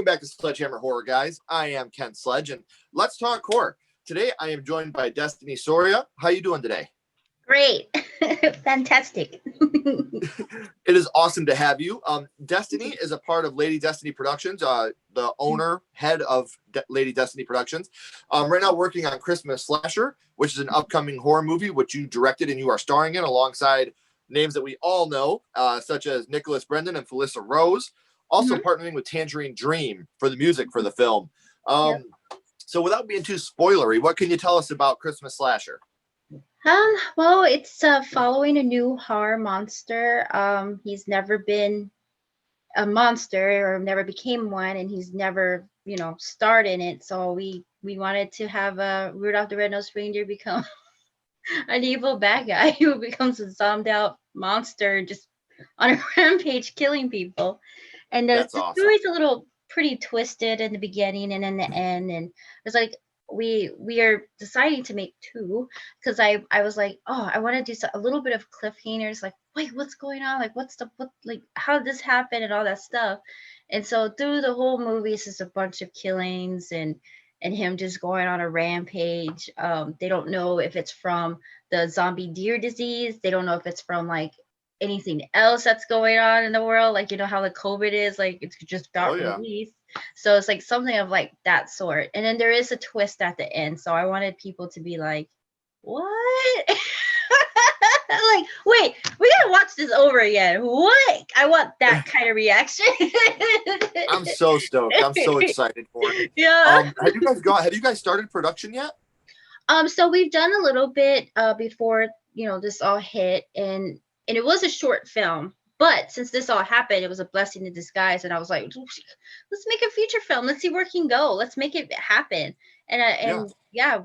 back to Sledgehammer Horror, guys. I am Ken Sledge, and let's talk horror. Today, I am joined by Destiny Soria. How you doing today? Great. Fantastic. It is awesome to have you. Destiny is a part of Lady Destiny Productions, the owner, head of Lady Destiny Productions. Right now working on Christmas Slasher, which is an upcoming horror movie, which you directed and you are starring in alongside names that we all know, such as Nicholas Brendan and Felissa Rose. Also partnering with Tangerine Dream for the music for the film. Yep. So without being too spoilery, what can you tell us about Christmas Slasher? Well, it's following a new horror monster. He's never been a monster or never became one, and he's never, starred in it. So we wanted to have Rudolph the Red-Nosed Reindeer become an evil bad guy who becomes a zombed out monster just on a rampage killing people. And the That's awesome. story's a little pretty twisted in the beginning and in the end, and it's like we are deciding to make two because I was like, oh, I want to do a little bit of cliffhangers, like, wait, what's going on, like what like how did this happen and all that stuff. And so through the whole movie it's just a bunch of killings and him just going on a rampage. They don't know if it's from the zombie deer disease, they don't know if it's from like anything else that's going on in the world, like how the COVID is, like it's just got released. So it's like something of like that sort. And then there is a twist at the end, so I wanted people to be like, what? Like, wait, we gotta watch this over again. What? I want that kind of reaction. I'm so stoked. I'm so excited for it. Yeah. Have you guys started production yet? So we've done a little bit before this all hit, and it was a short film. But since this all happened, it was a blessing in disguise. And I was like, let's make a feature film. Let's see where it can go. Let's make it happen. And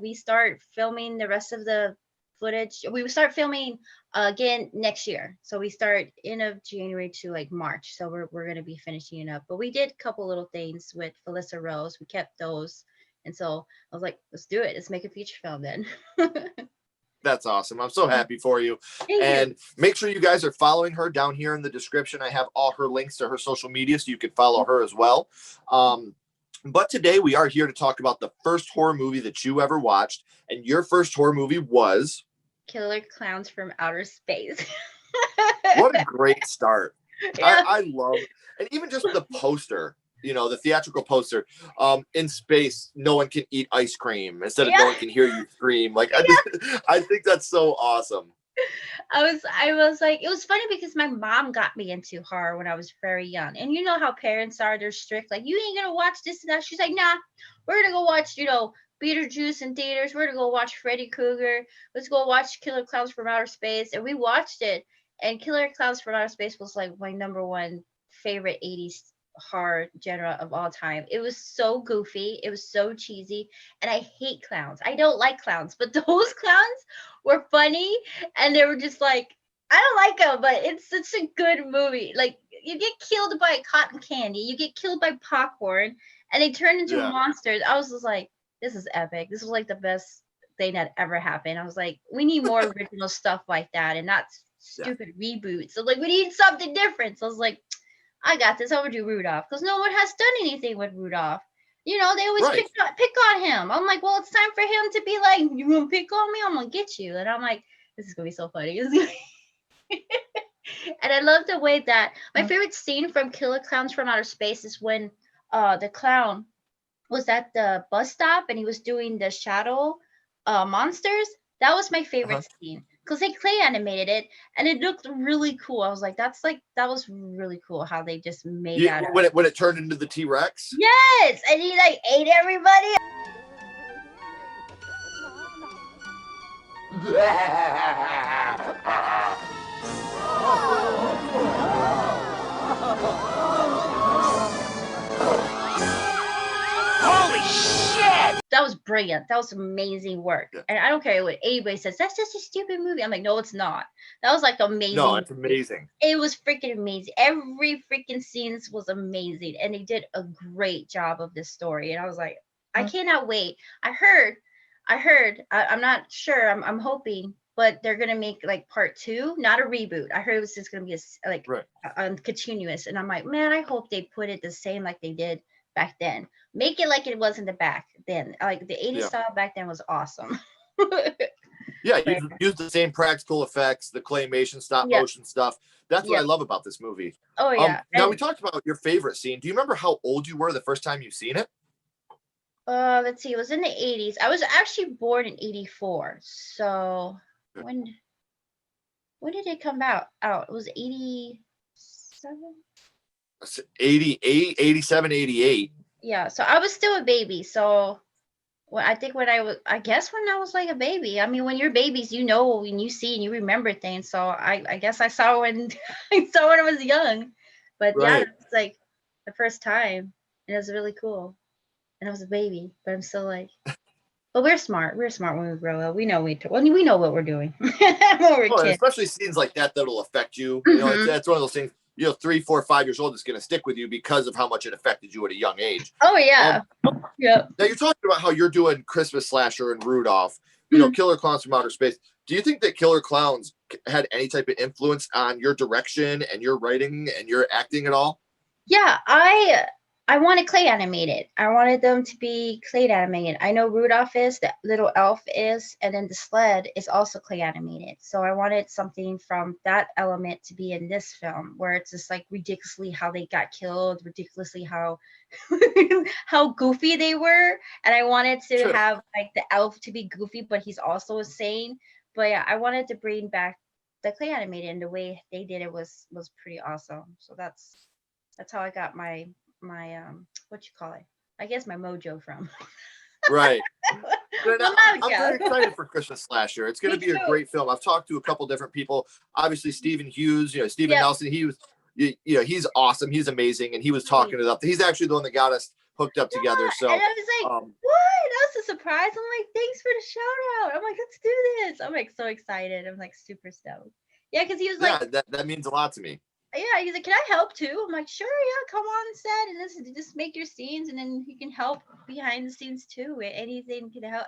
we start filming the rest of the footage. We will start filming again next year. So we start end of January to like March. So we're going to be finishing it up. But we did a couple little things with Felissa Rose. We kept those. And so I was like, let's do it. Let's make a feature film then. That's awesome. I'm so happy for you. And make sure you guys are following her down here in the description. I have all her links to her social media so you can follow her as well. But today we are here to talk about the first horror movie that you ever watched. And your first horror movie was Killer Clowns from Outer Space. What a great start. Yeah. I love it. And even just the poster, the theatrical poster, in space, no one can eat ice cream instead of no one can hear you scream. Like, I think that's so awesome. I was like, it was funny because my mom got me into horror when I was very young. And you know how parents are, they're strict. Like, you ain't going to watch this and that. She's like, nah, we're going to go watch, Beetlejuice in theaters. We're going to go watch Freddy Krueger. Let's go watch Killer Clowns from Outer Space. And we watched it. And Killer Clowns from Outer Space was like my number one favorite 80s horror genre of all time. It was so goofy, it was so cheesy, and I hate clowns. I don't like clowns, but those clowns were funny, and they were just like, I don't like them, but it's such a good movie. Like, you get killed by cotton candy, you get killed by popcorn, and they turn into monsters. I was just like, this is epic. This was like the best thing that ever happened. I was like, we need more original stuff like that, and not stupid reboots. So like, we need something different. So I was like, I got this. I'm gonna do Rudolph because no one has done anything with Rudolph. They always pick on him. I'm like, well, it's time for him to be like, you gonna pick on me? I'm gonna get you. And I'm like, this is gonna be so funny. And I love the way that my favorite scene from Killer Clowns from Outer Space is when the clown was at the bus stop and he was doing the shadow monsters. That was my favorite scene. Because they clay animated it and it looked really cool. I was like, that was really cool how they just made that when it turned into the T-Rex. Yes, and he like ate everybody. Holy shit! That was brilliant. That was amazing work. Yeah. And I don't care what anybody says. That's just a stupid movie. I'm like, no, it's not. That was like amazing. No, it's amazing. It was freaking amazing. Every freaking scene was amazing. And they did a great job of this story. And I was like, I cannot wait. I heard, I'm not sure. I'm hoping, but they're going to make like part 2, not a reboot. I heard it was just going to be a continuous. And I'm like, man, I hope they put it the same like they did back then. Make it like it was in the back then. Like the 80s Yeah. style back then was awesome. Yeah, But use the same practical effects, the claymation, stop yeah, motion stuff. That's what yeah. I love about this movie. Oh yeah. Now we And talked about your favorite scene. Do you remember how old you were the first time you've seen it? let's see, it was in the 80s. I was actually born in 84. So when did it come out? It was 87? 88, 87, 88. Yeah, so I was still a baby. So well, I think I guess when I was like a baby. I mean, when you're babies, you know, when you see and you remember things. So I guess I saw when I saw when I was young. But yeah, Right. it's like the first time, and it was really cool. And I was a baby, but I'm still like, but we're smart. We're smart when we grow up. We know we know what we're doing when we're Oh, and kids. especially scenes like that that'll affect you. Hmm. It's one of those things. 3, 4, 5 years old is going to stick with you because of how much it affected you at a young age. Oh yeah, Um, yep. Now you're talking about how you're doing Christmas Slasher and Rudolph. Mhm. Killer Clowns from Outer Space. Do you think that Killer Clowns had any type of influence on your direction and your writing and your acting at all? Yeah, I wanted clay animated. I wanted them to be clay animated. I know Rudolph is, the little elf is, and then the sled is also clay animated. So I wanted something from that element to be in this film, where it's just like ridiculously how they got killed, ridiculously how how goofy they were, and I wanted to Sure. have like the elf to be goofy, but he's also insane. But yeah, I wanted to bring back the clay animated, and the way they did it was pretty awesome. So that's how I got my what you call it? I guess my mojo from. Right. But Well, I'm very mojo. excited for Christmas Slasher. It's going to Me be a too. great film. I've talked to a couple different people. Obviously, Stephen Hughes, Stephen Yep. Nelson. He was, he's awesome. He's amazing, and he was talking it up. He's actually the one that got us hooked up together. Yeah, and So, I was like, um, what? That was a surprise. I'm like, thanks for the shout out. I'm like, let's do this. I'm like so excited. I'm like super stoked. Yeah, because he was like, yeah, that means a lot to me. yeah, he's like, can I help too? I'm like, sure, yeah, come on set and just make your scenes, and then you can help behind the scenes too. Anything can help,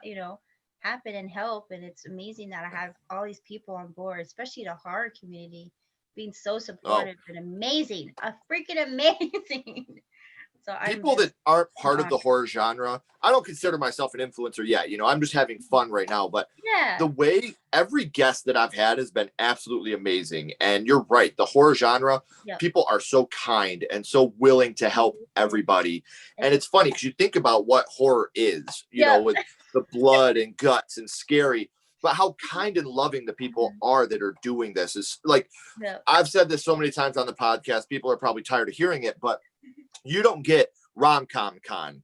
happen and help. And it's amazing that I have all these people on board, especially the horror community, being so Oh, supportive and amazing, freaking amazing. So I'm people just that aren't so part of honored. the horror genre, I don't consider myself an influencer yet. I'm just having fun right now. But the Yeah, way every guest that I've had has been absolutely amazing. And you're right, the horror genre, yep. people are so kind and so willing to help everybody. And it's funny because you think about what horror is, Yep. with the blood and guts and scary, but how kind and loving the people are that are doing this is like, Yep. I've said this so many times on the podcast, people are probably tired of hearing it, but you don't get rom-com con,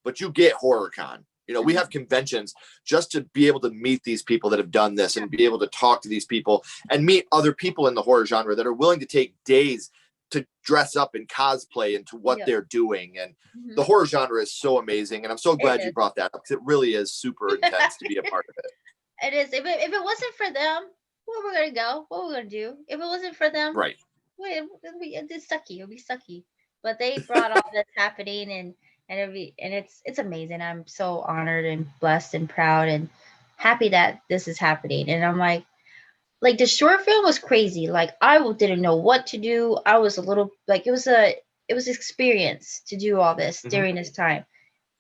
but you get horror con. We have conventions just to be able to meet these people that have done this and be able to talk to these people and meet other people in the horror genre that are willing to take days to dress up and cosplay into what Yep. they're doing. And the Mhm. horror genre is so amazing. And I'm so It glad you is. brought that up because it really is super intense to be a part of it. It is. If it wasn't for them, where we're gonna go? What we're gonna do? If it wasn't for them, Right. it's sucky. It'll be sucky. But they brought all this happening, and it's amazing. I'm so honored and blessed and proud and happy that this is happening. And I'm like the short film was crazy. Like didn't know what to do. I was a little like it was experience to do all this Mhm. during this time.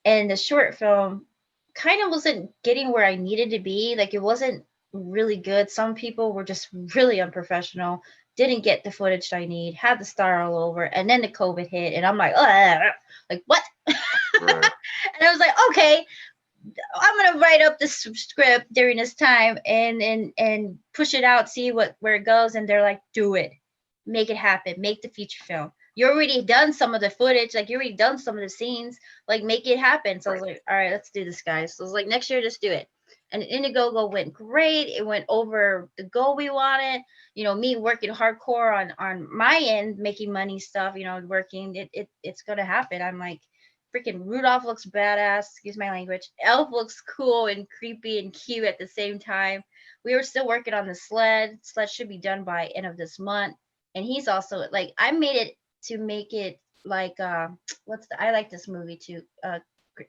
And the short film kind of wasn't getting where I needed to be. Like it wasn't really good. Some people were just really unprofessional, didn't get the footage I need, had to start all over, and then the COVID hit, and I'm like, ugh, like what? Right. And I was like, okay, I'm gonna write up this script during this time and push it out, see where it goes. And they're like, do it, make it happen, make the feature film. You already done some of the footage, like you already done some of the scenes, like make it happen. So I was Right. like, all right, let's do this, guys. So I was like, next year, just do it. And Indiegogo went great. It went over the goal we wanted. Me working hardcore on my end, making money stuff. Working. It's gonna happen. I'm like, freaking Rudolph looks badass. Excuse my language. Elf looks cool and creepy and cute at the same time. We were still working on the sled. Sled should be done by end of this month. And he's also like, I made it to make it like I like this movie too.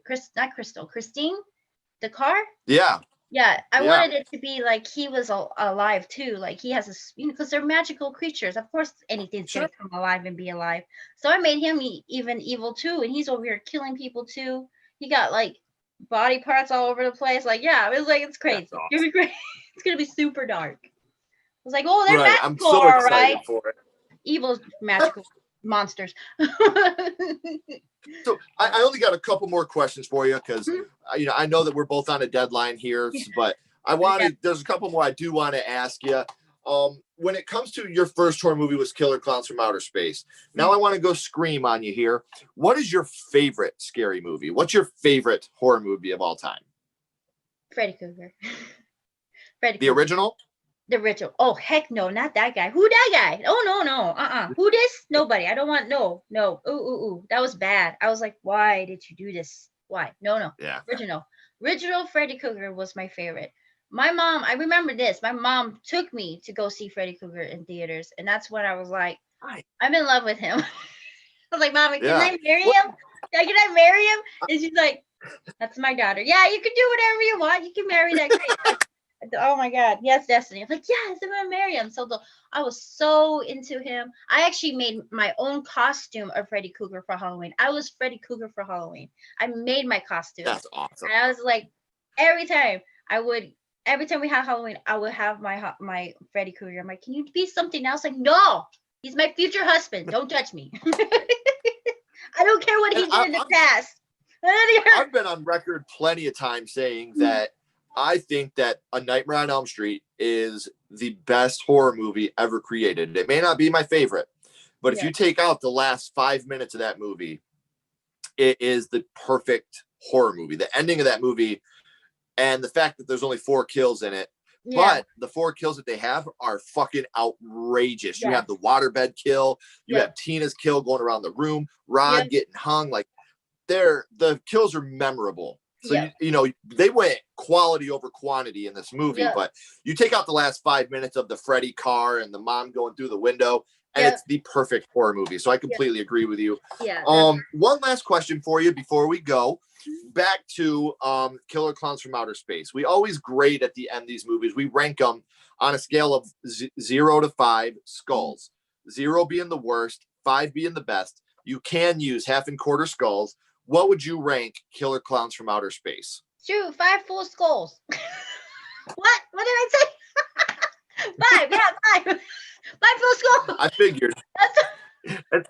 Chris, not Crystal, Christine, the car. Yeah. Yeah, I Yeah, wanted it to be like he was alive too. Like he has a, because they're magical creatures. Of course, anything's sure. gonna come alive and be alive. So I made him even evil too, and he's over here killing people too. He got like body parts all over the place. Like, yeah, it was like it's That's crazy. It's gonna awesome. be great. It's gonna be super dark. I was like, oh, they're Right. I'm magical, so all right. excited for it. Evil magical monsters. So I only got a couple more questions for you because Mhm. I know that we're both on a deadline here, but I Yeah. wanted there's a couple more I do want to ask you. When it comes to your first horror movie was Killer Clowns from Outer Space. Now I want to go scream on you here. What is your favorite scary movie? What's your favorite horror movie of all time? Freddy Krueger. Freddy The Krueger. original? The ritual. Oh heck no, not that guy. Who that guy? Oh no, no. Who this? Nobody. I don't want no. Ooh. That was bad. I was like, why did you do this? Why? No. Yeah. Original. Original Freddy Krueger was my favorite. My mom, I remember this. My mom took me to go see Freddy Krueger in theaters, and that's when I was like, Right. I'm in love with him. I was like, Mommy, can Yeah. I marry What? him? Can I marry him? And she's like, that's my daughter. Yeah, you can do whatever you want. You can marry that guy. Oh my God. Yes, Destiny. I'm like, yes, I'm gonna marry him. So I was so into him. I actually made my own costume of Freddy Krueger for Halloween. I was Freddy Krueger for Halloween. I made my costume. That's awesome. And I was like, every time I would, every time we had Halloween, I would have my Freddy Krueger. I'm like, can you be something else? Like, no, he's my future husband. Don't touch me. I don't care what he And did in the past. I've been on record plenty of times saying that I think that A Nightmare on Elm Street is the best horror movie ever created. It may not be my favorite, but if Yeah. you take out the last 5 minutes of that movie, it is the perfect horror movie. The ending of that movie and the fact that there's only 4 kills in it, Yeah. but the 4 kills that they have are fucking outrageous. You Yes. have the waterbed kill, you Yep. have Tina's kill going around the room, Rod Yep. getting hung. Like the kills are memorable. So Yep. they went quality over quantity in this movie, Yep. but you take out the last 5 minutes of the Freddy car and the mom going through the window, and Yep. it's the perfect horror movie. So I completely agree with you. Yeah. One last question for you before we go. Back to Killer Clowns from Outer Space. We always grade at the end of these movies. We rank them on a scale of 0 to 5 skulls. 0 being the worst, 5 being the best. You can use half and quarter skulls. What would you rank Killer Clowns from Outer Space? Shoot, 5 full skulls. What? What did I say? 5. Yeah, 5. 5 full skulls. I figured. That's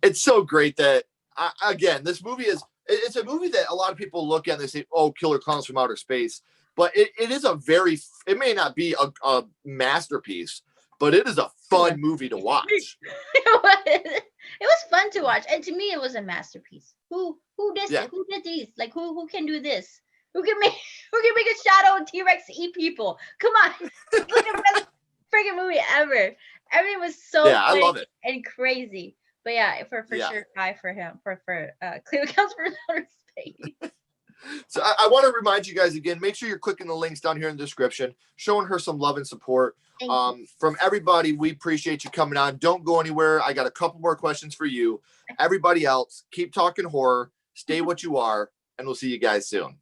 It's so great that again, this movie it's a movie that a lot of people look at and they say, oh, Killer Clowns from Outer Space. But it is it may not be a masterpiece, but it is a fun movie to watch. it was fun to watch, and to me, it was a masterpiece. Who did Yeah. it? Who did these? Like who can do this? Who can make a shadow and T-Rex eat people? Come on, look at the best freaking movie ever. Everything was so Yeah, I funny love it. and crazy. But yeah, for Yeah. sure, 5 for him for Clear Counts for Outer Space. So I want to remind you guys again, make sure you're clicking the links down here in the description, showing her some love and support. Thank you. From everybody, we appreciate you coming on. Don't go anywhere. I got a couple more questions for you. Everybody else, keep talking horror, stay what you are, and we'll see you guys soon.